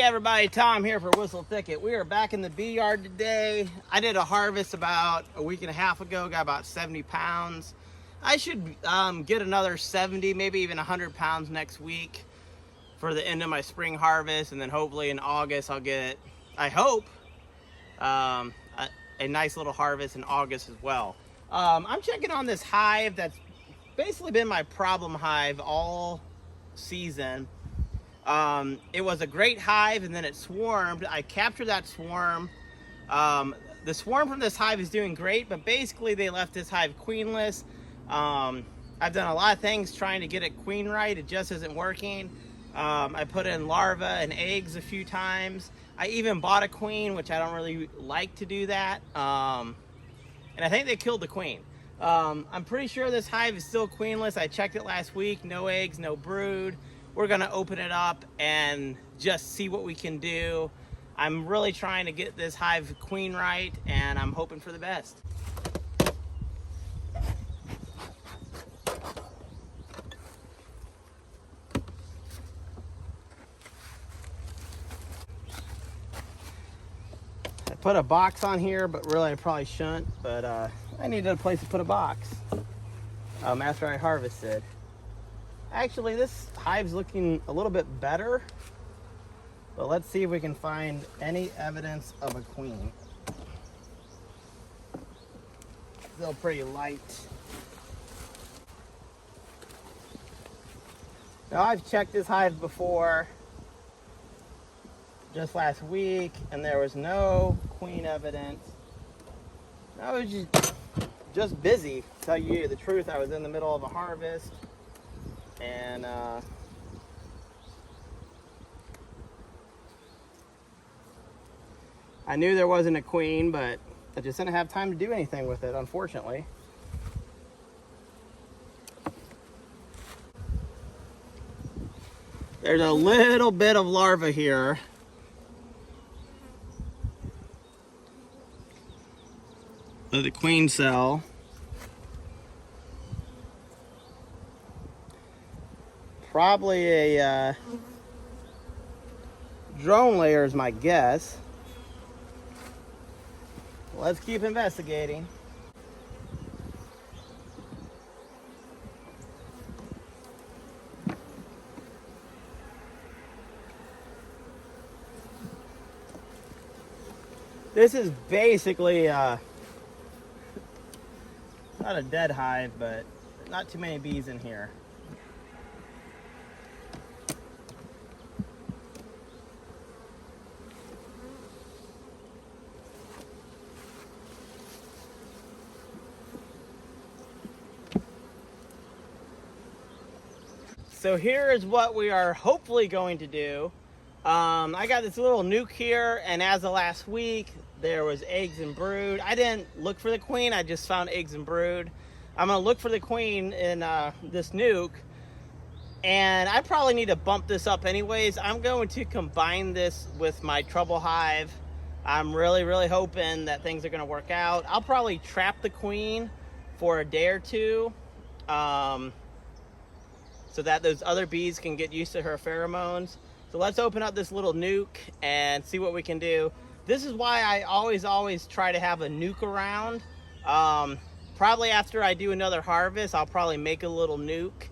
everybody, Tom here for Whistle Thicket. We are back in the bee yard today. I did a harvest about a week and a half ago, got about 70 pounds. I should get another 70, maybe even 100 pounds next week for the end of my spring harvest, and then hopefully in August I'll get, I hope, a nice little harvest in August as well. I'm checking on this hive that's basically been my problem hive all season. It was a great hive and then it swarmed. I captured that swarm. The swarm from this hive is doing great, but basically they left this hive queenless. I've done a lot of things trying to get it queen right. It just isn't working. I put in larvae and eggs a few times. I even bought a queen, which I don't really like to do that. And I think they killed the queen. I'm pretty sure this hive is still queenless. I checked it last week, no eggs, no brood. We're gonna open it up and just see what we can do. I'm really trying to get this hive queen right, and I'm hoping for the best. I put a box on here, but really I probably shouldn't, but I needed a place to put a box after I harvested. Actually, this hive's looking a little bit better, but let's see if we can find any evidence of a queen. Still pretty light. Now, I've checked this hive before, just last week, and there was no queen evidence. I was just busy, to tell you the truth. I was in the middle of a harvest. And I knew there wasn't a queen, but I just didn't have time to do anything with it, unfortunately. There's a little bit of larva here. Of the queen cell. Probably a drone layer is my guess. Let's keep investigating. This is basically not a dead hive, but not too many bees in here. So here is what we are hopefully going to do. I got this little nuke here, and as of last week, there was eggs and brood. I didn't look for the queen, I just found eggs and brood. I'm gonna look for the queen in this nuke, and I probably need to bump this up anyways. I'm going to combine this with my trouble hive. I'm really hoping that things are gonna work out. I'll probably trap the queen for a day or two, so that those other bees can get used to her pheromones. So let's open up this little nuke and see what we can do. This is why I always try to have a nuke around. Probably after I do another harvest, I'll probably make a little nuke.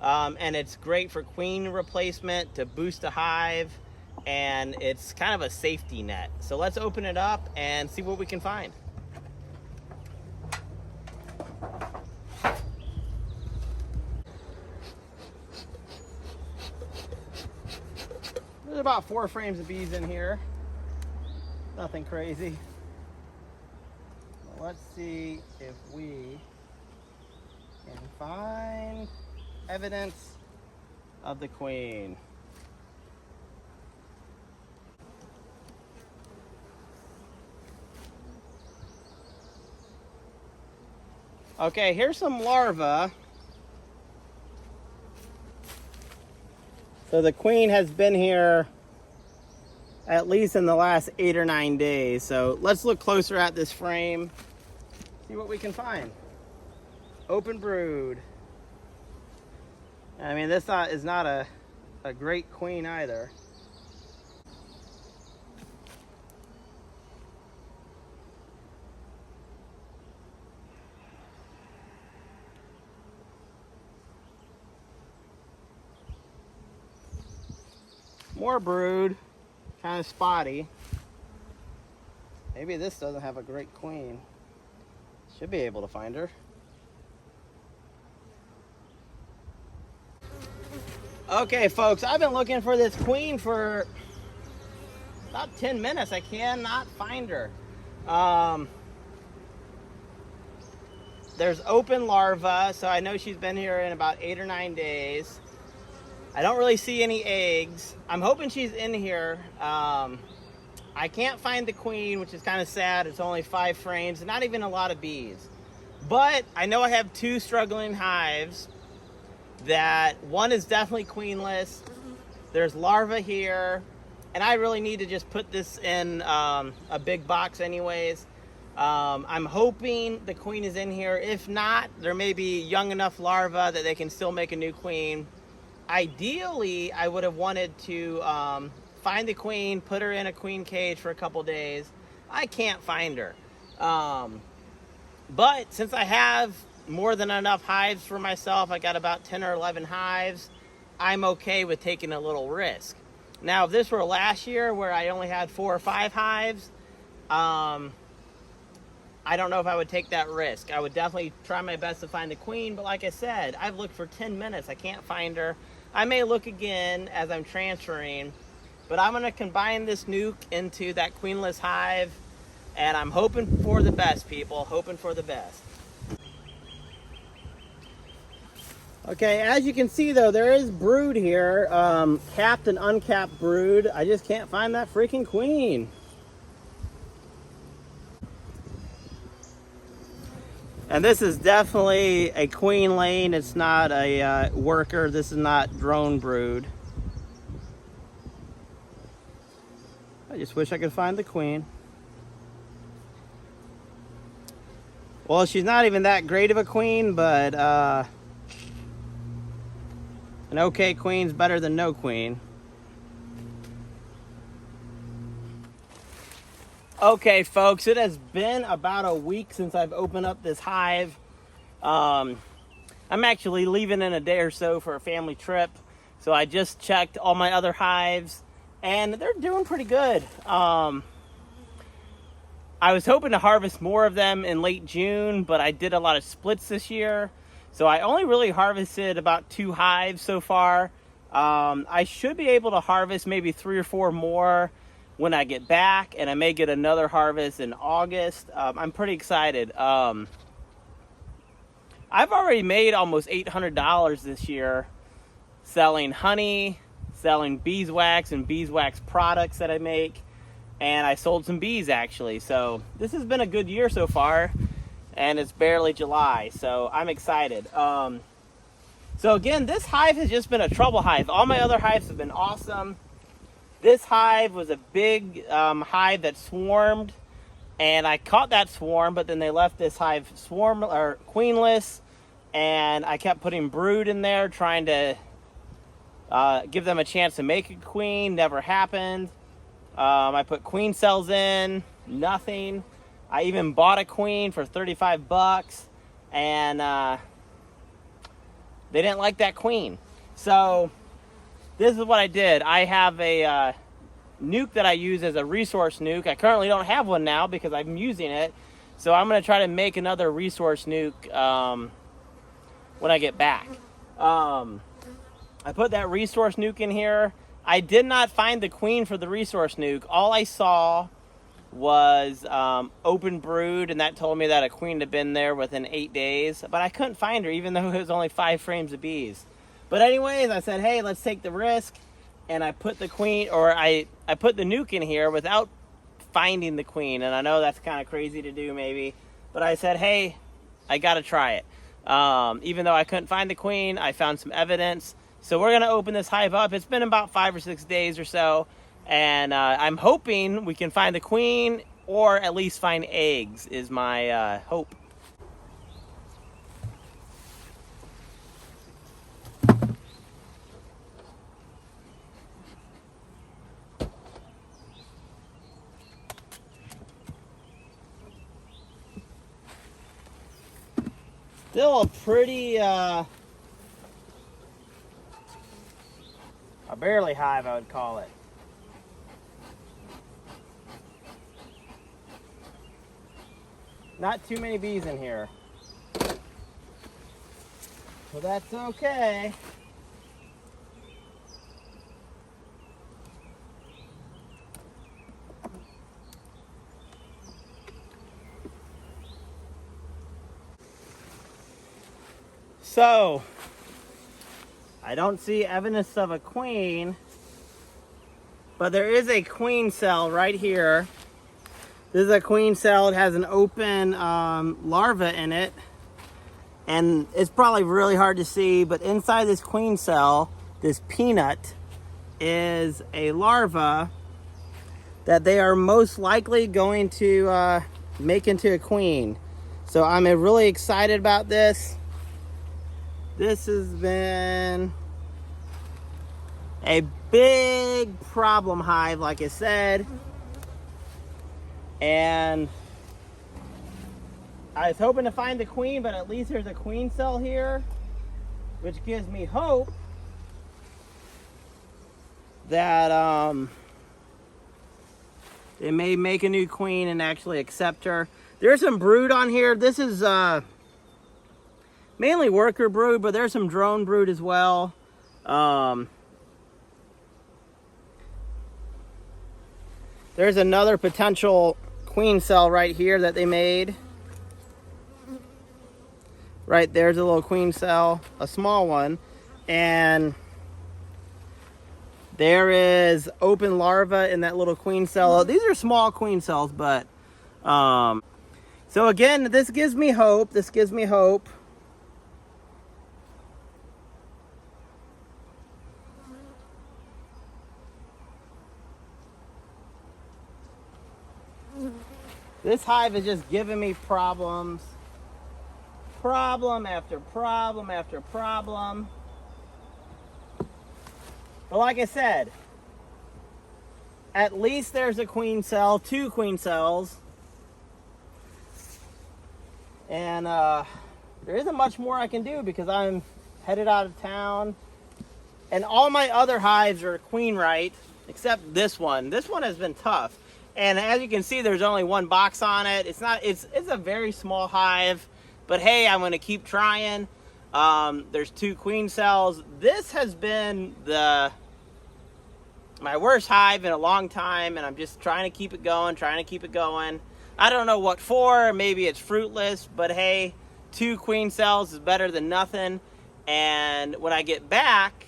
And it's great for queen replacement, to boost a hive, and it's kind of a safety net. So let's open it up and see what we can find. There's about 4 frames of bees in here. Nothing crazy. Let's see if we can find evidence of the queen. Okay, here's some larvae. So the queen has been here at least in the last 8 or 9 days. So let's look closer at this frame, see what we can find. Open brood. I mean, this is not a great queen either. More brood, kind of spotty. Maybe this doesn't have a great queen. Should be able to find her. Okay, folks, I've been looking for this queen for about 10 minutes. I cannot find her. There's open larvae, so I know she's been here in about 8 or 9 days. I don't really see any eggs. I'm hoping she's in here. I can't find the queen, which is kind of sad. It's only 5 frames, not even a lot of bees. But I know I have 2 struggling hives. That one is definitely queenless. There's larvae here, and I really need to just put this in a big box anyways. I'm hoping the queen is in here. If not, there may be young enough larvae that they can still make a new queen. Ideally, I would have wanted to find the queen, put her in a queen cage for a couple days. I can't find her. But since I have more than enough hives for myself, I got about 10 or 11 hives, I'm okay with taking a little risk. Now, if this were last year where I only had 4 or 5 hives, I don't know if I would take that risk. I would definitely try my best to find the queen, but like I said, I've looked for 10 minutes. I can't find her. I may look again as I'm transferring, but I'm gonna combine this nuke into that queenless hive, and I'm hoping for the best, people, hoping for the best. Okay, as you can see though, there is brood here, capped and uncapped brood. I just can't find that freaking queen. And this is definitely a queen lane. It's not a worker. This is not drone brood. I just wish I could find the queen. Well, she's not even that great of a queen, but an okay queen's better than no queen. Okay, folks, it has been about a week since I've opened up this hive. I'm actually leaving in a day or so for a family trip, so I just checked all my other hives, and they're doing pretty good. I was hoping to harvest more of them in late June, but I did a lot of splits this year, so I only really harvested about 2 hives so far. I should be able to harvest maybe 3 or 4 more when I get back, and I may get another harvest in August. I'm pretty excited. I've already made almost $800 this year selling honey, selling beeswax and beeswax products that I make, and I sold some bees actually. So this has been a good year so far, and it's barely July, so I'm excited. So again, this hive has just been a trouble hive. All my other hives have been awesome. This hive was a big hive that swarmed, and I caught that swarm, but then they left this hive swarm or queenless, and I kept putting brood in there, trying to give them a chance to make a queen. Never happened. I put queen cells in, nothing. I even bought a queen for 35 bucks, and they didn't like that queen. So this is what I did. I have a nuke that I use as a resource nuke. I currently don't have one now because I'm using it. So I'm going to try to make another resource nuke when I get back. I put that resource nuke in here. I did not find the queen for the resource nuke. All I saw was open brood, and that told me that a queen had been there within 8 days. But I couldn't find her, even though it was only 5 frames of bees. But anyways, I said, hey, let's take the risk. And I put the queen, or I put the nuke in here without finding the queen. And I know that's kind of crazy to do maybe, but I said, hey, I got to try it. Even though I couldn't find the queen, I found some evidence. So we're going to open this hive up. It's been about 5 or 6 days or so. And I'm hoping we can find the queen, or at least find eggs is my hope. Still a pretty, a barely hive, I would call it. not too many bees in here. So that's okay. So, I don't see evidence of a queen, but there is a queen cell right here. This is a queen cell. It has an open larva in it. And it's probably really hard to see, but inside this queen cell, this peanut is a larva that they are most likely going to make into a queen. So I'm really excited about this. This has been a big problem hive, like I said. And I was hoping to find the queen, but at least there's a queen cell here, which gives me hope that they may make a new queen and actually accept her. There's some brood on here. This is mainly worker brood, but there's some drone brood as well. There's another potential queen cell right here that they made. Right there's a little queen cell, a small one, and there is open larva in that little queen cell. These are small queen cells, but so again, this gives me hope. This gives me hope. This hive is just giving me problems. Problem after problem after problem. But like I said, at least there's a queen cell, 2 queen cells. And there isn't much more I can do because I'm headed out of town. And all my other hives are queen right, except this one. This one has been tough. And as you can see, there's only 1 box on it. It's a very small hive, but hey, I'm gonna keep trying. There's 2 queen cells. This has been my worst hive in a long time, and I'm just trying to keep it going, I don't know what for, maybe it's fruitless, but hey, 2 queen cells is better than nothing. And when I get back,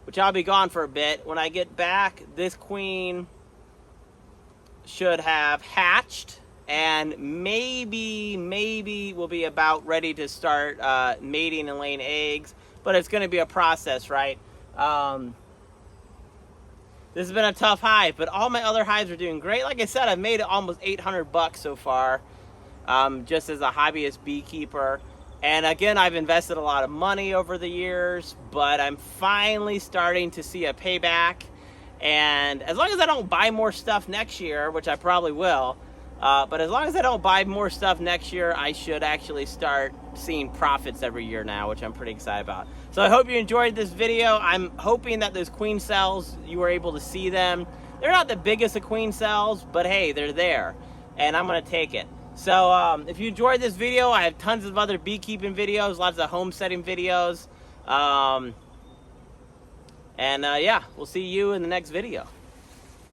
which I'll be gone for a bit, when I get back, this queen should have hatched and maybe will be about ready to start mating and laying eggs, but it's going to be a process, right? This has been a tough hive, but all my other hives are doing great. Like I said, I've made almost 800 bucks so far, just as a hobbyist beekeeper. And again, I've invested a lot of money over the years, but I'm finally starting to see a payback. And as long as I don't buy more stuff next year, which I probably will, but as long as I don't buy more stuff next year, I should actually start seeing profits every year now, which I'm pretty excited about. So I hope you enjoyed this video. I'm hoping that those queen cells, you were able to see them. They're not the biggest of queen cells, but hey, they're there, and I'm gonna take it. So if you enjoyed this video, I have tons of other beekeeping videos, lots of homesteading videos. Yeah, we'll see you in the next video.